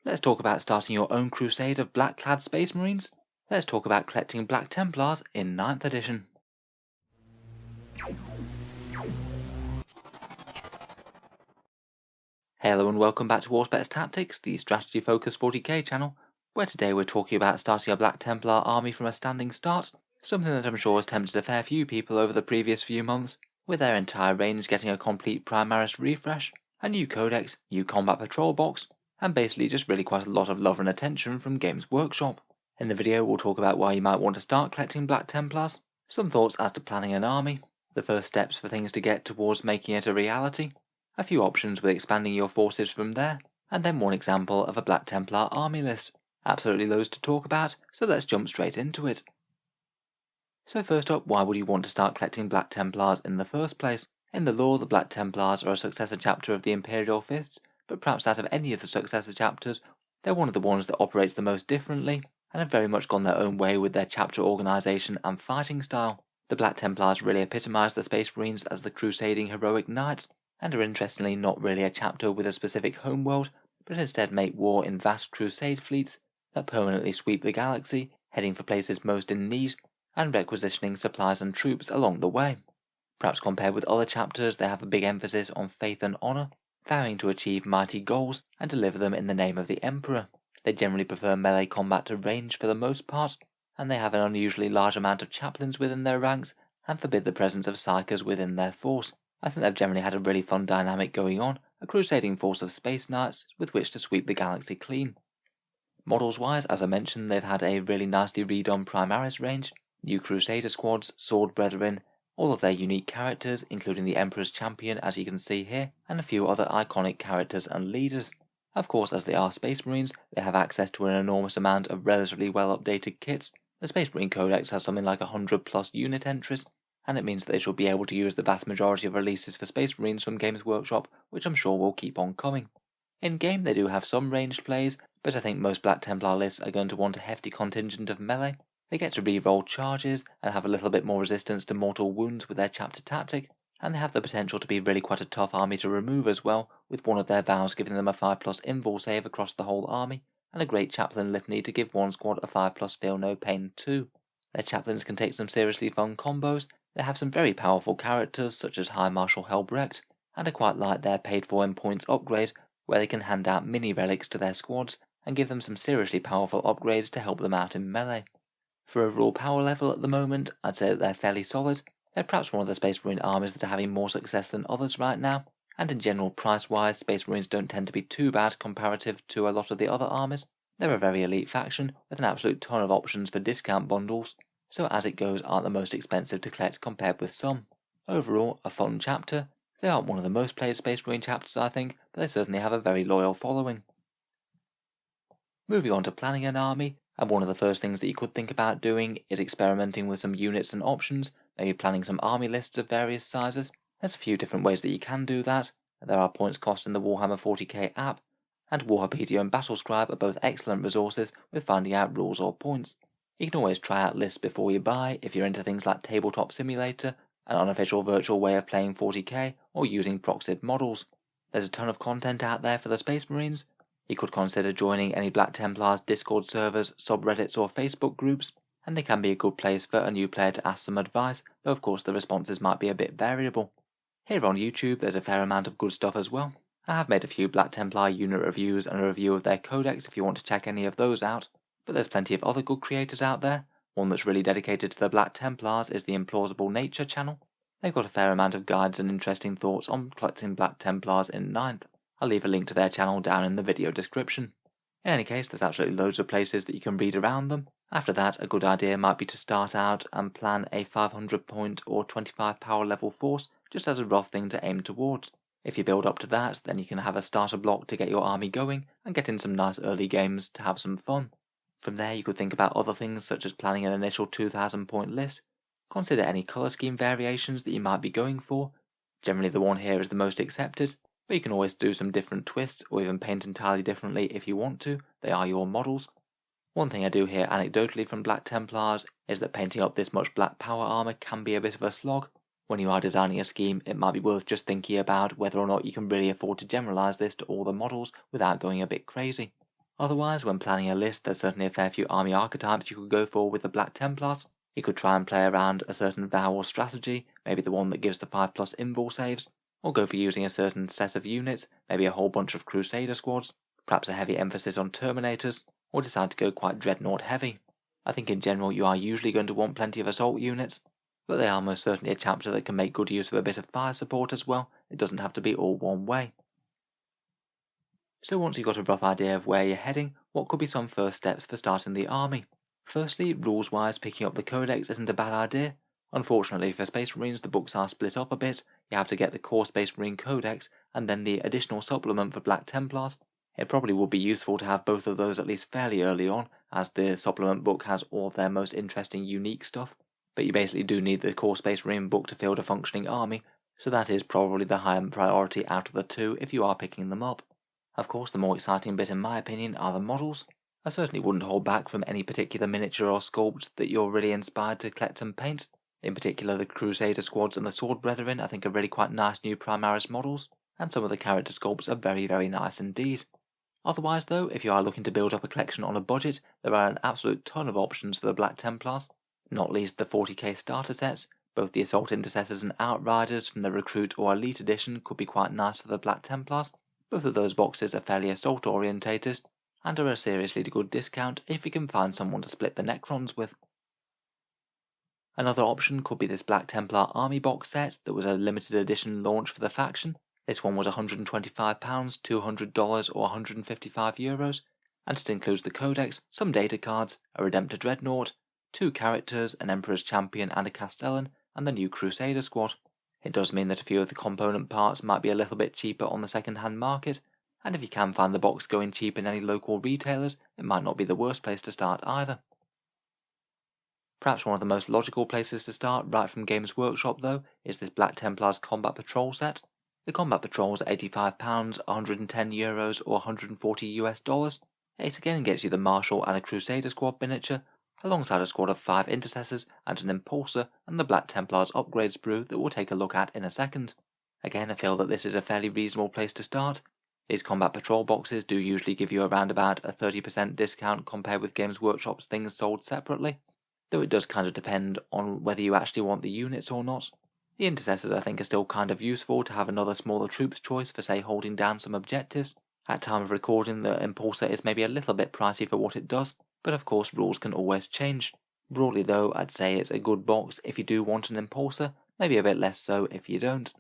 Let's talk about starting your own crusade of black-clad Space Marines. Let's talk about collecting Black Templars in 9th edition. Hello and welcome back to Auspex Tactics, the strategy-focused 40k channel, where today we're talking about starting a Black Templar army from a standing start, something that I'm sure has tempted a fair few people over the previous few months, with their entire range getting a complete Primaris refresh, a new codex, new combat patrol box, and basically just really quite a lot of love and attention from Games Workshop. In the video we'll talk about why you might want to start collecting Black Templars, some thoughts as to planning an army, the first steps for things to get towards making it a reality, a few options with expanding your forces from there, and then one example of a Black Templar army list. Absolutely loads to talk about, so let's jump straight into it. So first up, why would you want to start collecting Black Templars in the first place? In the lore, the Black Templars are a successor chapter of the Imperial Fists, but perhaps out of any of the successor chapters, they're one of the ones that operates the most differently, and have very much gone their own way with their chapter organisation and fighting style. The Black Templars really epitomise the Space Marines as the crusading heroic knights, and are interestingly not really a chapter with a specific homeworld, but instead make war in vast crusade fleets that permanently sweep the galaxy, heading for places most in need, and requisitioning supplies and troops along the way. Perhaps compared with other chapters, they have a big emphasis on faith and honour, vowing to achieve mighty goals and deliver them in the name of the Emperor. They generally prefer melee combat to range for the most part, and they have an unusually large amount of chaplains within their ranks, and forbid the presence of psychers within their force. I think they've generally had a really fun dynamic going on, a crusading force of space knights with which to sweep the galaxy clean. Models wise, as I mentioned, they've had a really nicely redone Primaris range, new Crusader squads, Sword Brethren, all of their unique characters, including the Emperor's Champion as you can see here, and a few other iconic characters and leaders. Of course, as they are Space Marines, they have access to an enormous amount of relatively well updated kits. The Space Marine Codex has something like 100 plus unit entries, and it means that they should be able to use the vast majority of releases for Space Marines from Games Workshop, which I'm sure will keep on coming. In-game they do have some ranged plays, but I think most Black Templar lists are going to want a hefty contingent of melee. They get to re-roll charges, and have a little bit more resistance to mortal wounds with their chapter tactic, and they have the potential to be really quite a tough army to remove as well, with one of their vows giving them a 5+ invul save across the whole army, and a great chaplain litany to give one squad a 5+ feel no pain too. Their chaplains can take some seriously fun combos. They have some very powerful characters such as High Marshal Helbrecht, and I quite like their paid for in points upgrade, where they can hand out mini relics to their squads and give them some seriously powerful upgrades to help them out in melee. For overall power level at the moment, I'd say that they're fairly solid. They're perhaps one of the Space Marine armies that are having more success than others right now, and in general price wise, Space Marines don't tend to be too bad comparative to a lot of the other armies. They're a very elite faction with an absolute ton of options for discount bundles, so as it goes aren't the most expensive to collect compared with some. Overall, a fun chapter. They aren't one of the most played Space Marine chapters I think, but they certainly have a very loyal following. Moving on to planning an army, and one of the first things that you could think about doing is experimenting with some units and options, maybe planning some army lists of various sizes. There's a few different ways that you can do that. There are points cost in the Warhammer 40k app, and Warhapedia and Battlescribe are both excellent resources with finding out rules or points. You can always try out lists before you buy if you're into things like Tabletop Simulator, an unofficial virtual way of playing 40k, or using proxied models. There's a ton of content out there for the Space Marines. You could consider joining any Black Templars Discord servers, subreddits or Facebook groups, and they can be a good place for a new player to ask some advice, though of course the responses might be a bit variable. Here on YouTube there's a fair amount of good stuff as well. I have made a few Black Templar unit reviews and a review of their codex if you want to check any of those out, but there's plenty of other good creators out there. One that's really dedicated to the Black Templars is the Implausible Nature channel. They've got a fair amount of guides and interesting thoughts on collecting Black Templars in 9th. I'll leave a link to their channel down in the video description. In any case, there's absolutely loads of places that you can read around them. After that, a good idea might be to start out and plan a 500 point or 25 power level force just as a rough thing to aim towards. If you build up to that, then you can have a starter block to get your army going and get in some nice early games to have some fun. From there you could think about other things such as planning an initial 2000 point list. Consider any colour scheme variations that you might be going for. Generally the one here is the most accepted, but you can always do some different twists or even paint entirely differently if you want to. They are your models. One thing I do hear anecdotally from Black Templars is that painting up this much black power armour can be a bit of a slog. When you are designing a scheme, it might be worth just thinking about whether or not you can really afford to generalise this to all the models without going a bit crazy. Otherwise, when planning a list, there's certainly a fair few army archetypes you could go for with the Black Templars. You could try and play around a certain vow or strategy, maybe the one that gives the 5+ invul saves, or go for using a certain set of units, maybe a whole bunch of Crusader squads, perhaps a heavy emphasis on Terminators, or decide to go quite Dreadnought heavy. I think in general you are usually going to want plenty of assault units, but they are most certainly a chapter that can make good use of a bit of fire support as well. It doesn't have to be all one way. So once you've got a rough idea of where you're heading, what could be some first steps for starting the army? Firstly, rules-wise, picking up the Codex isn't a bad idea. Unfortunately for Space Marines, the books are split up a bit. You have to get the core Space Marine Codex and then the additional supplement for Black Templars. It probably would be useful to have both of those at least fairly early on, as the supplement book has all of their most interesting unique stuff. But you basically do need the core Space Marine book to field a functioning army, so that is probably the higher priority out of the two if you are picking them up. Of course, the more exciting bit in my opinion are the models. I certainly wouldn't hold back from any particular miniature or sculpt that you're really inspired to collect and paint. In particular, the Crusader squads and the Sword Brethren I think are really quite nice new Primaris models, and some of the character sculpts are very, very nice indeed. Otherwise though, if you are looking to build up a collection on a budget, there are an absolute ton of options for the Black Templars, not least the 40k starter sets. Both the Assault Intercessors and Outriders from the Recruit or Elite edition could be quite nice for the Black Templars. Both of those boxes are fairly assault orientated, and are a seriously good discount if you can find someone to split the Necrons with. Another option could be this Black Templar Army box set that was a limited edition launch for the faction. This one was £125, $200 or €155, and it includes the Codex, some data cards, a Redemptor Dreadnought, 2 characters, an Emperor's Champion and a Castellan, and the new Crusader squad. It does mean that a few of the component parts might be a little bit cheaper on the second-hand market, and if you can find the box going cheap in any local retailers, it might not be the worst place to start either. Perhaps one of the most logical places to start right from Games Workshop though is this Black Templars Combat Patrol set. The Combat Patrols are £85, €110 or $140. It again gets you the Marshal and a Crusader squad miniature, alongside a squad of 5 Intercessors and an Impulsor and the Black Templars upgrade sprue that we'll take a look at in a second. Again, I feel that this is a fairly reasonable place to start. These Combat Patrol boxes do usually give you around about a 30% discount compared with Games Workshop's things sold separately, though it does kind of depend on whether you actually want the units or not. The Intercessors I think are still kind of useful to have another smaller troops choice for say holding down some objectives. At time of recording the Impulsor is maybe a little bit pricey for what it does, but of course rules can always change. Broadly though, I'd say it's a good box if you do want an Impulsor, maybe a bit less so if you don't.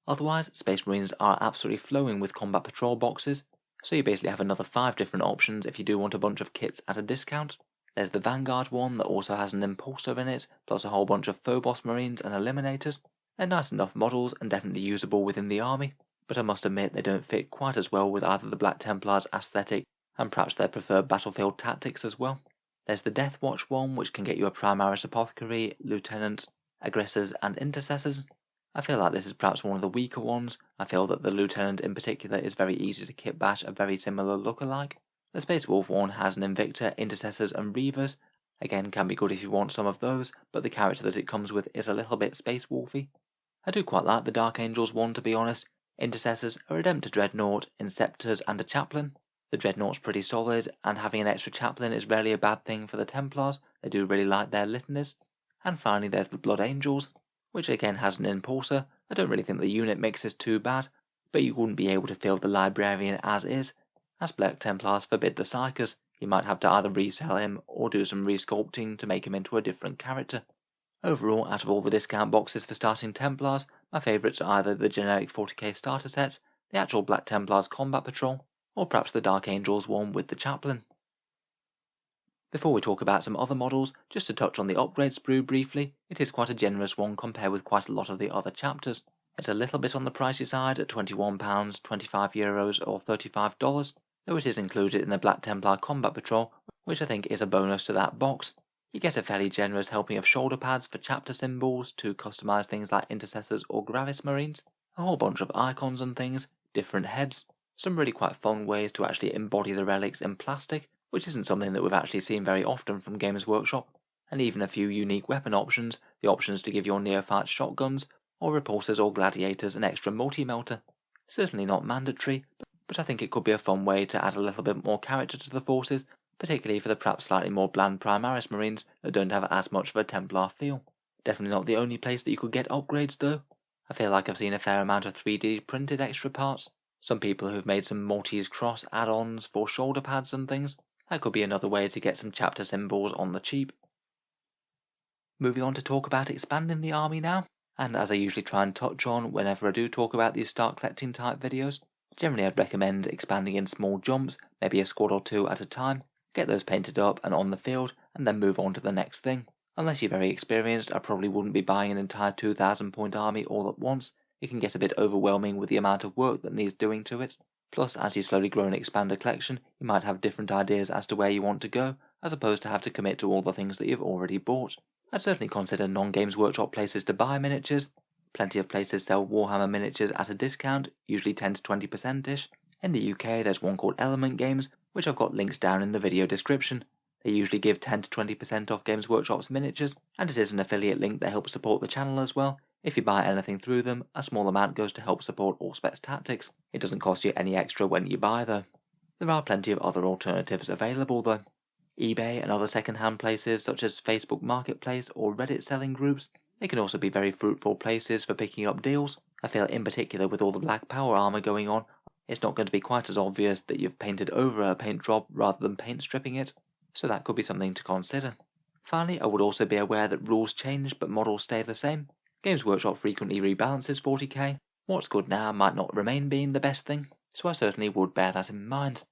Otherwise, Space Marines are absolutely flowing with Combat Patrol boxes, so you basically have another 5 different options if you do want a bunch of kits at a discount. There's the Vanguard one that also has an Impulsor in it, plus a whole bunch of Phobos Marines and Eliminators. They're nice enough models and definitely usable within the army, but I must admit they don't fit quite as well with either the Black Templars aesthetic and perhaps their preferred battlefield tactics as well. There's the Death Watch one, which can get you a Primaris Apothecary, Lieutenant, Aggressors and Intercessors. I feel like this is perhaps one of the weaker ones. I feel that the Lieutenant in particular is very easy to kit bash a very similar look-alike. The Space Wolf one has an Invictor, Intercessors and Reavers. Again, can be good if you want some of those, but the character that it comes with is a little bit Space Wolfy. I do quite like the Dark Angels one to be honest. Intercessors, a Redemptor Dreadnought, Inceptors and a Chaplain. The Dreadnought's pretty solid, and having an extra Chaplain is rarely a bad thing for the Templars. They do really like their litanies. And finally there's the Blood Angels, which again has an Impulsor. I don't really think the unit mix is too bad, but you wouldn't be able to field the Librarian as is, as Black Templars forbid the Psychers. You might have to either resell him or do some resculpting to make him into a different character. Overall, out of all the discount boxes for starting Templars, my favourites are either the generic 40k starter set, the actual Black Templars Combat Patrol, or perhaps the Dark Angels one with the Chaplain. Before we talk about some other models, just to touch on the upgrade sprue briefly, it is quite a generous one compared with quite a lot of the other chapters. It's a little bit on the pricey side at £21, €25 or $35, though it is included in the Black Templar Combat Patrol, which I think is a bonus to that box. You get a fairly generous helping of shoulder pads for chapter symbols to customise things like Intercessors or Gravis Marines, a whole bunch of icons and things, different heads, some really quite fun ways to actually embody the relics in plastic, which isn't something that we've actually seen very often from Games Workshop, and even a few unique weapon options, the options to give your neophytes shotguns, or repulsors or gladiators an extra multi-melter. Certainly not mandatory, but I think it could be a fun way to add a little bit more character to the forces, particularly for the perhaps slightly more bland Primaris Marines that don't have as much of a Templar feel. Definitely not the only place that you could get upgrades though. I feel like I've seen a fair amount of 3D printed extra parts. Some people who've made some Maltese Cross add-ons for shoulder pads and things. That could be another way to get some chapter symbols on the cheap. Moving on to talk about expanding the army now, and as I usually try and touch on whenever I do talk about these start collecting type videos, generally I'd recommend expanding in small jumps, maybe a squad or two at a time, get those painted up and on the field, and then move on to the next thing. Unless you're very experienced, I probably wouldn't be buying an entire 2,000 point army all at once. It can get a bit overwhelming with the amount of work that needs doing to it. Plus, as you slowly grow and expand a collection, you might have different ideas as to where you want to go, as opposed to have to commit to all the things that you've already bought. I'd certainly consider non-Games Workshop places to buy miniatures. Plenty of places sell Warhammer miniatures at a discount, usually 10 to 20%ish. In the UK, there's one called Element Games, which I've got links down in the video description. They usually give 10 to 20% off Games Workshop's miniatures, and it is an affiliate link that helps support the channel as well. If you buy anything through them, a small amount goes to help support Auspex Tactics. It doesn't cost you any extra when you buy though. There are plenty of other alternatives available though. eBay and other second-hand places such as Facebook Marketplace or Reddit selling groups, they can also be very fruitful places for picking up deals. I feel in particular with all the Black Power armor going on, it's not going to be quite as obvious that you've painted over a paint job rather than paint stripping it, so that could be something to consider. Finally, I would also be aware that rules change but models stay the same. Games Workshop frequently rebalances 40k. What's good now might not remain being the best thing, so I certainly would bear that in mind.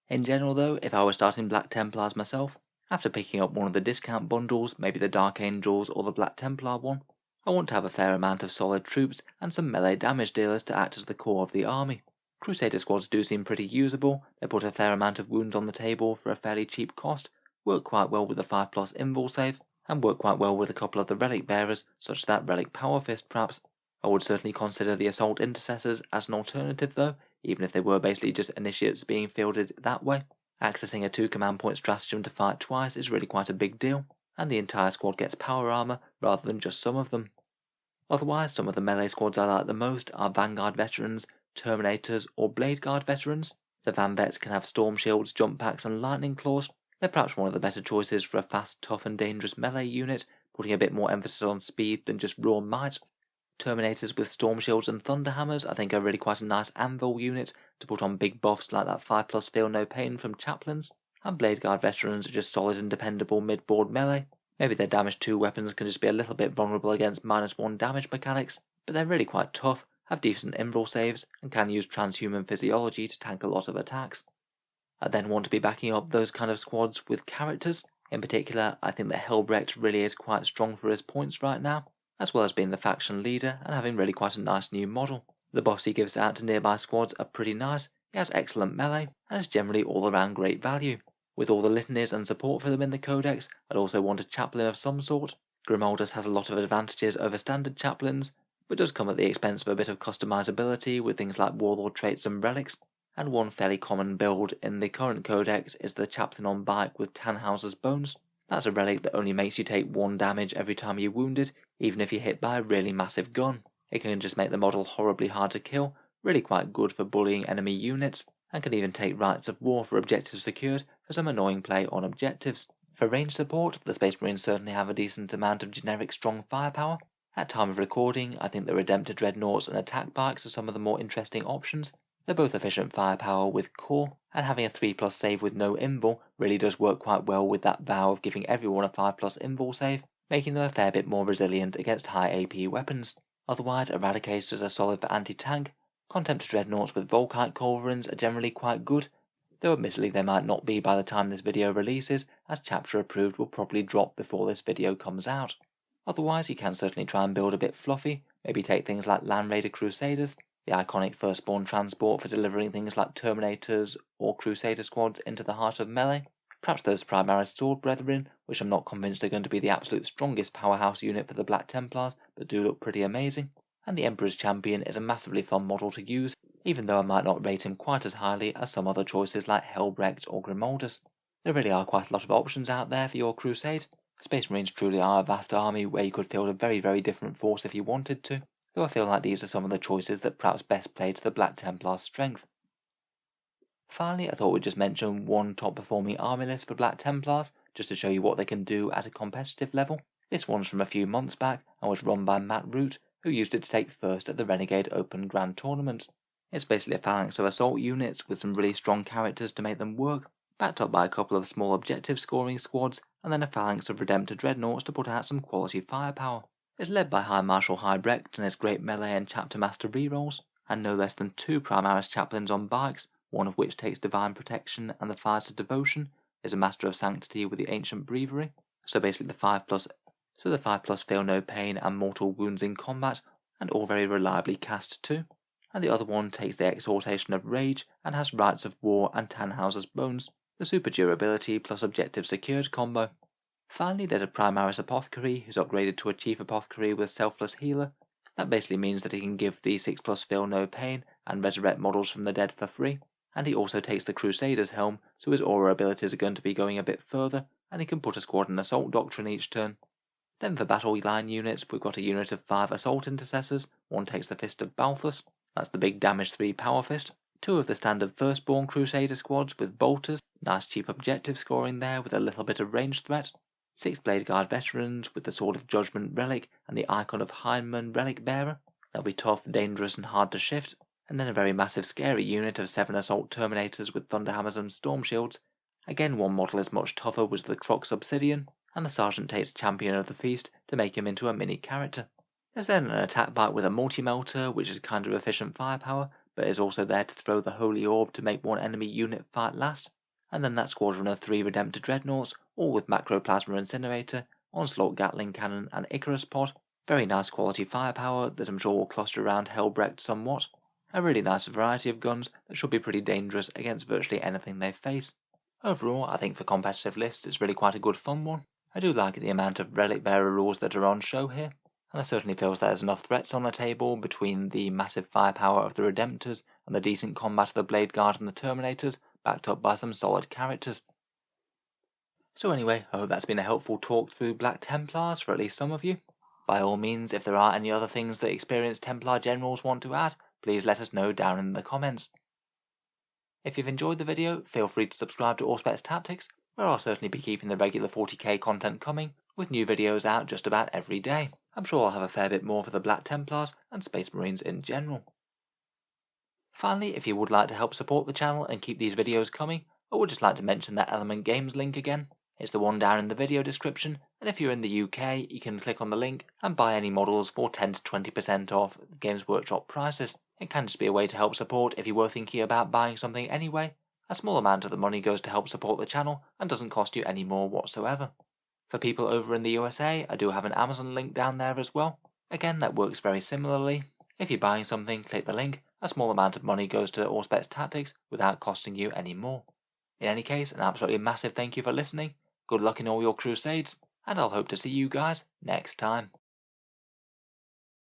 In general though, if I were starting Black Templars myself, after picking up one of the discount bundles, maybe the Dark Angels or the Black Templar one, I want to have a fair amount of solid troops and some melee damage dealers to act as the core of the army. Crusader squads do seem pretty usable, they put a fair amount of wounds on the table for a fairly cheap cost, work quite well with the 5+ invul save, and work quite well with a couple of the relic bearers, such as that relic power fist perhaps. I would certainly consider the assault intercessors as an alternative though, even if they were basically just initiates being fielded that way. Accessing a 2 command point stratagem to fight twice is really quite a big deal, and the entire squad gets power armor rather than just some of them. Otherwise, some of the melee squads I like the most are Vanguard veterans, Terminators or Blade Guard veterans. The Van Vets can have storm shields, jump packs and lightning claws. They're perhaps one of the better choices for a fast, tough and dangerous melee unit, putting a bit more emphasis on speed than just raw might. Terminators with storm shields and thunder hammers I think are really quite a nice anvil unit to put on big buffs like that 5+ feel no pain from chaplains, and Blade Guard veterans are just solid and dependable mid-board melee. Maybe their damage 2 weapons can just be a little bit vulnerable against -1 damage mechanics, but they're really quite tough, have decent invul saves, and can use transhuman physiology to tank a lot of attacks. I then want to be backing up those kind of squads with characters. In particular, I think that Helbrecht really is quite strong for his points right now, as well as being the faction leader and having really quite a nice new model. The buffs he gives out to nearby squads are pretty nice, he has excellent melee, and is generally all around great value. With all the litanies and support for them in the codex, I'd also want a chaplain of some sort. Grimaldus has a lot of advantages over standard chaplains, but does come at the expense of a bit of customizability with things like warlord traits and relics, and one fairly common build in the current codex is the chaplain on bike with Tannhauser's bones. That's a relic that only makes you take 1 damage every time you're wounded, even if you're hit by a really massive gun. It can just make the model horribly hard to kill, really quite good for bullying enemy units, and can even take rights of war for objectives secured for some annoying play on objectives. For range support, the Space Marines certainly have a decent amount of generic strong firepower. At time of recording, I think the Redemptor Dreadnoughts and Attack Bikes are some of the more interesting options. They're both efficient firepower with core, and having a 3+ save with no invul really does work quite well with that vow of giving everyone a 5+ invul save, making them a fair bit more resilient against high AP weapons. Otherwise, Eradicators are solid for anti-tank. Contemptor Dreadnoughts with Volkite Culverins are generally quite good, though admittedly they might not be by the time this video releases, as chapter approved will probably drop before this video comes out. Otherwise, you can certainly try and build a bit fluffy, maybe take things like Land Raider Crusaders, the iconic Firstborn transport for delivering things like Terminators or Crusader squads into the heart of melee. Perhaps those Primaris Sword Brethren, which I'm not convinced are going to be the absolute strongest powerhouse unit for the Black Templars, but do look pretty amazing. And the Emperor's Champion is a massively fun model to use, even though I might not rate him quite as highly as some other choices like Helbrecht or Grimaldus. There really are quite a lot of options out there for your crusade. Space Marines truly are a vast army where you could field a very different force if you wanted to, though I feel like these are some of the choices that perhaps best play to the Black Templar's strength. Finally, I thought we'd just mention one top performing army list for Black Templars, just to show you what they can do at a competitive level. This one's from a few months back and was run by Matt Root, who used it to take first at the Renegade Open Grand Tournament. It's basically a phalanx of assault units with some really strong characters to make them work, backed up by a couple of small objective scoring squads, and then a phalanx of Redemptor Dreadnoughts to put out some quality firepower. It's led by High Marshal Hybrecht and has great melee and Chapter Master rerolls, and no less than 2 Primaris Chaplains on bikes, one of which takes Divine Protection and the Fires of Devotion, is a Master of Sanctity with the Ancient Breviary, so basically the 5+ Feel No Pain and Mortal Wounds in combat, and all very reliably cast too. And the other one takes the Exhortation of Rage and has Rites of War and Tannhauser's Bones, the super durability plus objective secured combo. Finally, there's a Primaris Apothecary who's upgraded to a Chief Apothecary with Selfless Healer. That basically means that he can give the 6+ Feel No Pain and resurrect models from the dead for free. And he also takes the Crusader's Helm, so his aura abilities are going to be going a bit further, and he can put a squad in Assault Doctrine each turn. Then for battle line units, we've got a unit of 5 Assault Intercessors. One takes the Fist of Balthus, that's the big damage 3 Power Fist. 2 of the standard Firstborn Crusader squads with Bolters, nice cheap objective scoring there with a little bit of range threat. 6 Blade Guard Veterans with the Sword of Judgment Relic and the Icon of Heinemann Relic Bearer. They'll be tough, dangerous and hard to shift. And then a very massive scary unit of 7 Assault Terminators with Thunderhammers and Storm Shields. Again, one model is much tougher with the Crocs Obsidian, and the Sergeant takes Champion of the Feast to make him into a mini character. There's then an attack bike with a Multi-Melter, which is kind of efficient firepower, but is also there to throw the Holy Orb to make one enemy unit fight last. And then that squadron of 3 Redemptor Dreadnoughts, all with Macroplasma Incinerator, Onslaught Gatling Cannon and Icarus Pod. Very nice quality firepower that I'm sure will cluster around Helbrecht somewhat. A really nice variety of guns that should be pretty dangerous against virtually anything they face. Overall, I think for competitive lists it's really quite a good fun one. I do like the amount of Relic Bearer rules that are on show here, and I certainly feel there's enough threats on the table between the massive firepower of the Redemptors and the decent combat of the Blade Guard and the Terminators, backed up by some solid characters. So anyway, I hope that's been a helpful talk through Black Templars for at least some of you. By all means, if there are any other things that experienced Templar Generals want to add, please let us know down in the comments. If you've enjoyed the video, feel free to subscribe to Auspex Tactics, where I'll certainly be keeping the regular 40k content coming, with new videos out just about every day. I'm sure I'll have a fair bit more for the Black Templars and Space Marines in general. Finally, if you would like to help support the channel and keep these videos coming, I would just like to mention that Element Games link again. It's the one down in the video description, and if you're in the UK, you can click on the link and buy any models for 10 to 20% off Games Workshop prices. It can just be a way to help support if you were thinking about buying something anyway. A small amount of the money goes to help support the channel and doesn't cost you any more whatsoever. For people over in the USA, I do have an Amazon link down there as well. Again, that works very similarly. If you're buying something, click the link. A small amount of money goes to Auspex Tactics without costing you any more. In any case, an absolutely massive thank you for listening. Good luck in all your crusades, and I'll hope to see you guys next time.